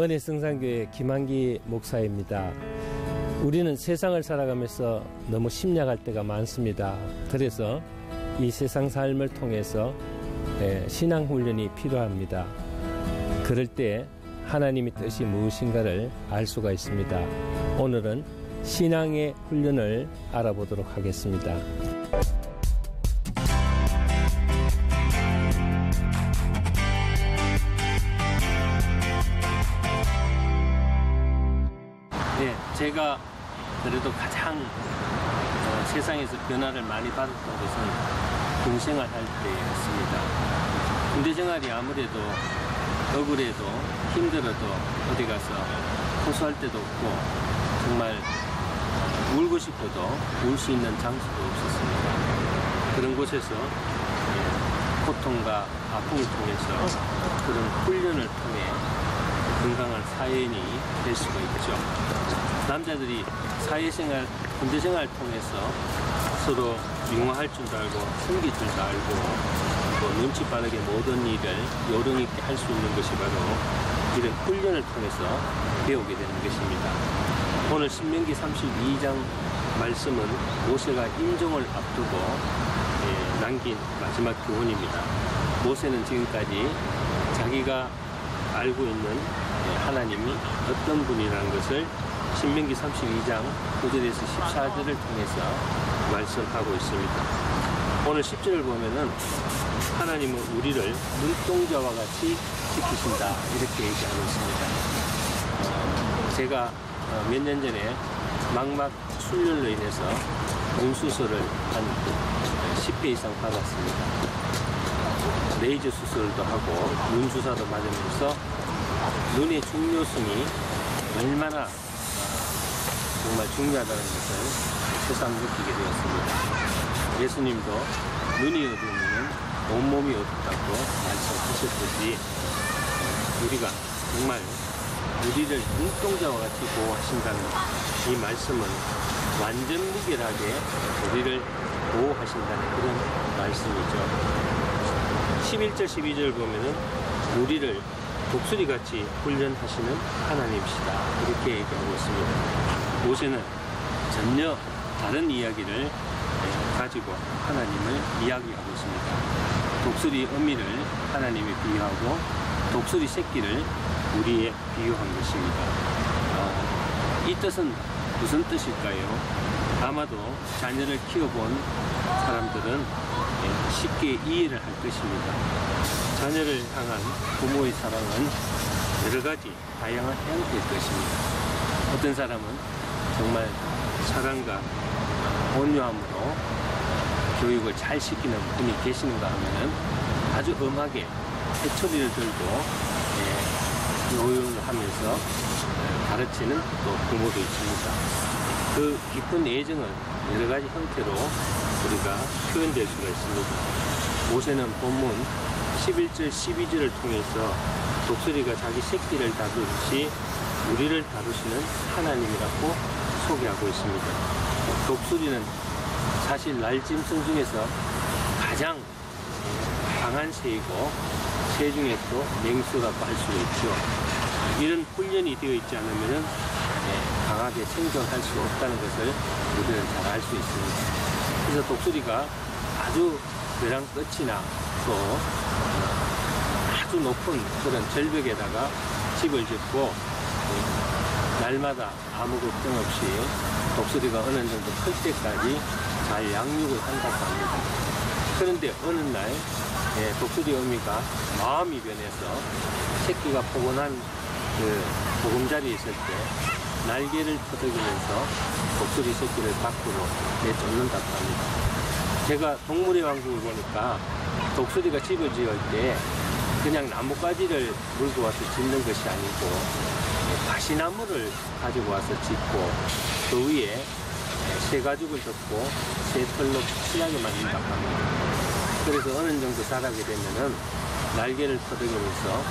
은혜성산교회 김한기 목사입니다. 우리는 세상을 살아가면서 너무 심약할 때가 많습니다. 그래서 이 세상 삶을 통해서 신앙훈련이 필요합니다. 그럴 때 하나님의 뜻이 무엇인가를 알 수가 있습니다. 오늘은 신앙의 훈련을 알아보도록 하겠습니다. 네, 제가 그래도 가장 세상에서 변화를 많이 받았던 것은 군생활 할 때였습니다. 군대 생활이 아무래도 억울해도 힘들어도 어디 가서 호소할 데도 없고 정말 울고 싶어도 울 수 있는 장소도 없었습니다. 그런 곳에서 고통과 아픔을 통해서 그런 훈련을 통해 건강한 사회인이 될 수가 있죠. 남자들이 사회생활, 군대생활을 통해서 서로 융화할 줄도 알고 숨길 줄도 알고 또 눈치 빠르게 모든 일을 요령 있게 할 수 있는 것이 바로 이런 훈련을 통해서 배우게 되는 것입니다. 오늘 신명기 32장 말씀은 모세가 임종을 앞두고 남긴 마지막 교훈입니다. 모세는 지금까지 자기가 알고 있는 하나님이 어떤 분이라는 것을 신명기 32장 9절에서 14절을 통해서 말씀하고 있습니다. 오늘 10절을 보면은 하나님은 우리를 눈동자와 같이 지키신다 이렇게 얘기하고 있습니다. 제가 몇 년 전에 망막 출혈로 인해서 눈 수술을 한 10회 이상 받았습니다. 레이저 수술도 하고 눈 주사도 맞으면서 눈의 중요성이 얼마나 정말 중요하다는 것을 새삼 느끼게 되었습니다. 예수님도 눈이 어두우면 온몸이 어둡다고 말씀하셨듯이 우리가 정말 우리를 눈동자와 같이 보호하신다는 이 말씀은 완전 무결하게 우리를 보호하신다는 그런 말씀이죠. 11절 12절 보면은 우리를 독수리같이 훈련하시는 하나님이시다 이렇게 얘기하고 있습니다. 모세는 전혀 다른 이야기를 가지고 하나님을 이야기하고 있습니다. 독수리 어미를 하나님이 비유하고 독수리 새끼를 우리에 비유한 것입니다. 이 뜻은 무슨 뜻일까요? 아마도 자녀를 키워본 사람들은 쉽게 이해를 할 것입니다. 자녀를 향한 부모의 사랑은 여러 가지 다양한 형태일 것입니다. 어떤 사람은 정말 사랑과 온유함으로 교육을 잘 시키는 분이 계시는가 하면은 아주 엄하게 회초리를 들고 요요를 하면서 가르치는 또 부모도 있습니다. 그 깊은 애정은 여러 가지 형태로 우리가 표현될 수가 있습니다. 모세는 본문 11절 12절을 통해서 독수리가 자기 새끼를 다루듯이 우리를 다루시는 하나님이라고 소개하고 있습니다. 독수리는 사실 날짐승 중에서 가장 강한 새이고 새 중에서도 맹수라고 할 수가 있죠. 이런 훈련이 되어 있지 않으면 강하게 생존할 수 없다는 것을 우리는 잘 알 수 있습니다. 그래서 독수리가 아주 벼랑 끝이나 또 아주 높은 그런 절벽에다가 집을 짓고 날마다 아무 걱정 없이 독수리가 어느 정도 클 때까지 잘 양육을 한다고 합니다. 그런데 어느 날 독수리 어미가 마음이 변해서 새끼가 포근한 그 보금자리에 있을 때 날개를 퍼덕이면서 독수리 새끼를 밖으로 내쫓는다고 합니다. 제가 동물의 왕국을 보니까 독수리가 집을 지을 때 그냥 나뭇가지를 물고 와서 짓는 것이 아니고 가시나무를 가지고 와서 짓고 그 위에 새가죽을 덮고 새털로 푹신하게 만든다고 합니다. 그래서 어느 정도 자라게 되면은 날개를 퍼덕이면서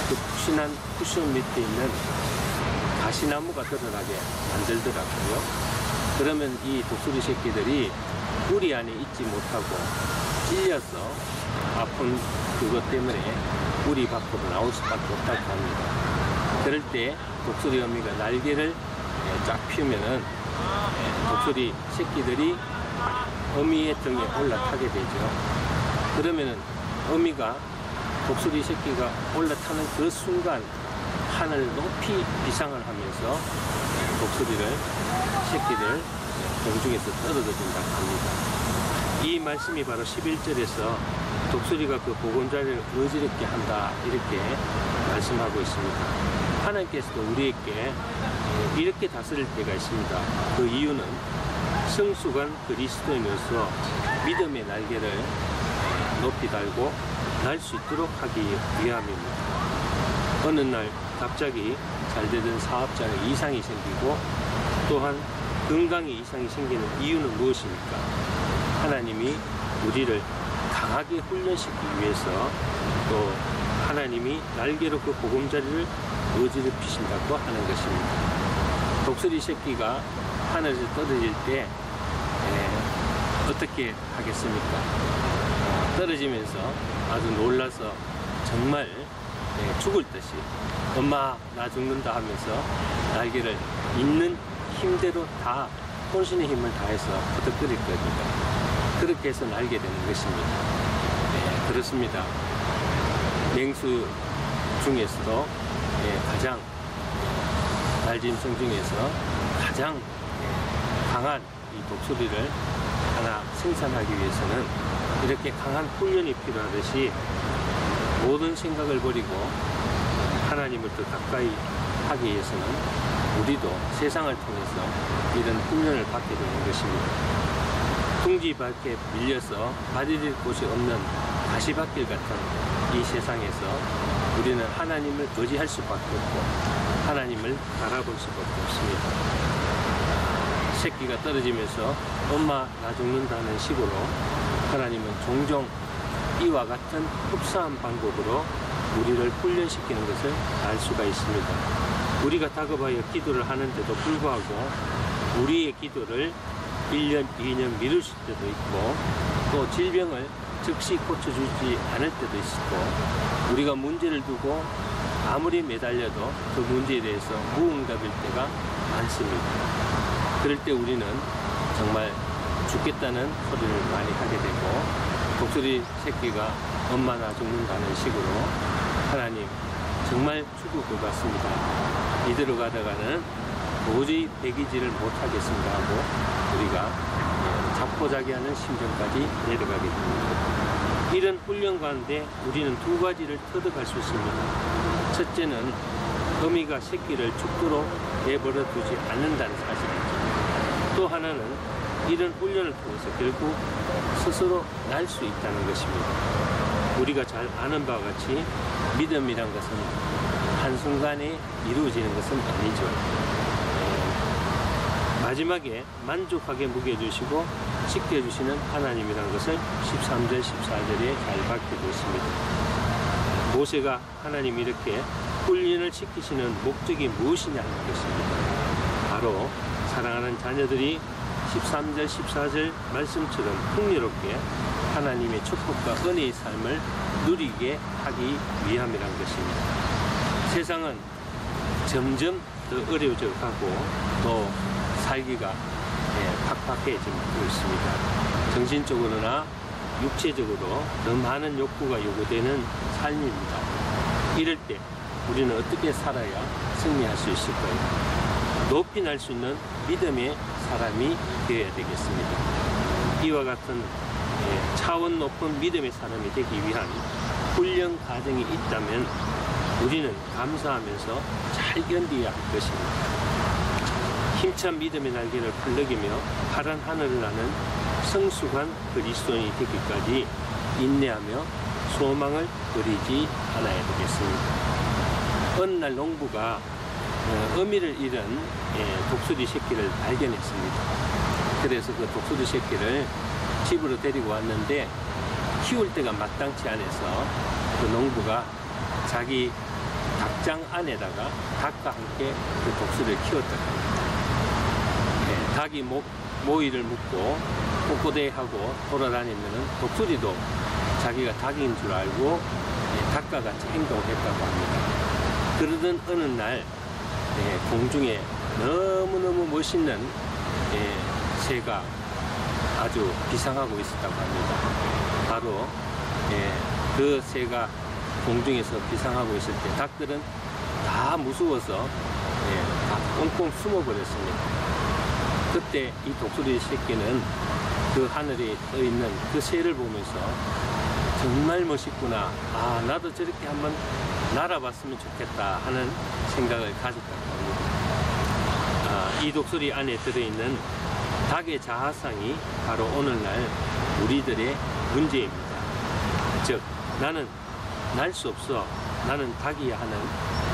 그 푹신한 쿠션 밑에 있는 가시나무가 드러나게 만들더라고요. 그러면 이 독수리 새끼들이 우리 안에 있지 못하고 찔려서 아픈 그것 때문에 우리 밖으로 나올 수밖에 없다고 합니다. 그럴 때 독수리 어미가 날개를 쫙 펴면은 독수리 새끼들이 어미의 등에 올라타게 되죠. 그러면은 어미가 독수리 새끼가 올라타는 그 순간 하늘 높이 비상을 하면서 독수리를 새끼를 공중에서 떨어져준다고 합니다. 이 말씀이 바로 11절에서 독수리가 그 보금자리를 어지럽게 한다 이렇게 말씀하고 있습니다. 하나님께서도 우리에게 이렇게 다스릴 때가 있습니다. 그 이유는 성숙한 그리스도인으로서 믿음의 날개를 높이 달고 날 수 있도록 하기 위함입니다. 어느 날 갑자기 잘 되던 사업장에 이상이 생기고 또한 건강에 이상이 생기는 이유는 무엇입니까? 하나님이 우리를 강하게 훈련시키기 위해서 또 하나님이 날개로 그 보금자리를 어지럽히신다고 하는 것입니다. 독수리 새끼가 하늘에서 떨어질 때 어떻게 하겠습니까? 떨어지면서 아주 놀라서 정말 죽을 듯이 엄마 나 죽는다 하면서 날개를 있는 힘대로 다 혼신의 힘을 다해서 버덕거릴 겁니다. 그렇게 해서 날게 되는 것입니다. 그렇습니다. 맹수 중에서도 가장 날짐승 중에서 가장 강한 이 독수리를 하나 생산하기 위해서는 이렇게 강한 훈련이 필요하듯이 모든 생각을 버리고 하나님을 더 가까이 하기 위해서는 우리도 세상을 통해서 이런 훈련을 받게 되는 것입니다. 둥지 밖에 밀려서 발디딜 곳이 없는 가시밭길 같은 이 세상에서 우리는 하나님을 의지할 수밖에 없고 하나님을 바라볼 수밖에 없습니다. 새끼가 떨어지면서 엄마 나 죽는다는 식으로 하나님은 종종 이와 같은 흡사한 방법으로 우리를 훈련시키는 것을 알 수가 있습니다. 우리가 다급하여 기도를 하는데도 불구하고 우리의 기도를 1년, 2년 미룰 때도 있고 또 질병을 즉시 고쳐주지 않을 때도 있고 우리가 문제를 두고 아무리 매달려도 그 문제에 대해서 무응답일 때가 많습니다. 그럴 때 우리는 정말 죽겠다는 소리를 많이 하게 되고 독수리 새끼가 엄마 나 죽는다는 식으로 하나님 정말 죽을 것 같습니다. 이대로 가다가는 도저히 배기질을 못하겠습니다 하고 우리가 자포자기하는 심정까지 내려가게 됩니다. 이런 훈련 가운데 우리는 두 가지를 터득할 수 있습니다. 첫째는 어미가 새끼를 죽도록 내버려 두지 않는다는 사실이죠. 또 하나는 이런 훈련을 통해서 결국 스스로 날 수 있다는 것입니다. 우리가 잘 아는 바와 같이 믿음이란 것은 한순간에 이루어지는 것은 아니죠. 마지막에 만족하게 먹여주시고 지켜주시는 하나님이라는 것을 13절, 14절에 잘 밝히고 있습니다. 모세가 하나님이 이렇게 훈련을 시키시는 목적이 무엇이냐 하는 것입니다. 바로 사랑하는 자녀들이 13절, 14절 말씀처럼 풍요롭게 하나님의 축복과 은혜의 삶을 누리게 하기 위함이란 것입니다. 세상은 점점 더 어려워져 가고 또 살기가 팍팍해지고 있습니다. 정신적으로나 육체적으로 더 많은 욕구가 요구되는 삶입니다. 이럴 때 우리는 어떻게 살아야 승리할 수 있을까요? 높이 날 수 있는 믿음의 사람이 되어야 되겠습니다. 이와 같은 차원 높은 믿음의 사람이 되기 위한 훈련 과정이 있다면 우리는 감사하면서 잘 견뎌야 할 것입니다. 힘찬 믿음의 날개를 풀럭이며 파란 하늘을 나는 성숙한 그리스도인이 되기까지 인내하며 소망을 버리지 않아야 되겠습니다. 어느 날 농부가 어미를 잃은 독수리 새끼를 발견했습니다. 그래서 그 독수리 새끼를 집으로 데리고 왔는데 키울 때가 마땅치 않아서 그 농부가 자기 닭장 안에다가 닭과 함께 그 독수리를 키웠다고 합니다. 닭이 모이를 묶고 꼬꼬대하고 돌아다니면 독수리도 자기가 닭인 줄 알고 닭과 같이 행동을 했다고 합니다. 그러던 어느 날 공중에 너무너무 멋있는 새가 아주 비상하고 있었다고 합니다. 바로 그 새가 공중에서 비상하고 있을 때 닭들은 다 무서워서 다 꽁꽁 숨어버렸습니다. 그때 이 독수리 새끼는 그 하늘에 떠 있는 그 새를 보면서 정말 멋있구나. 아, 나도 저렇게 한번 날아봤으면 좋겠다 하는 생각을 가졌다고 합니다. 이 독수리 안에 들어있는 닭의 자아상이 바로 오늘날 우리들의 문제입니다. 즉, 나는 날 수 없어. 나는 닭이야 하는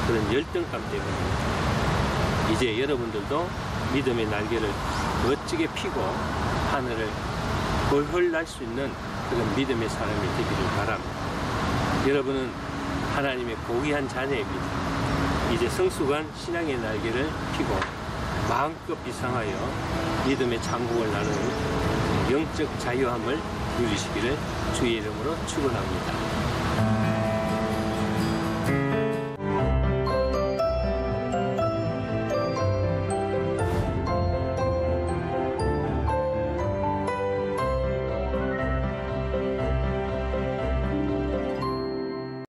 그런 열등감 때문입니다. 이제 여러분들도 믿음의 날개를 멋지게 피고 하늘을 훨훨 날 수 있는 그런 믿음의 사람이 되기를 바랍니다. 여러분은 하나님의 고귀한 자녀입니다. 이제 성숙한 신앙의 날개를 피고 마음껏 비상하여 믿음의 창국을 나누는 영적 자유함을 누리시기를 주의 이름으로 축원합니다.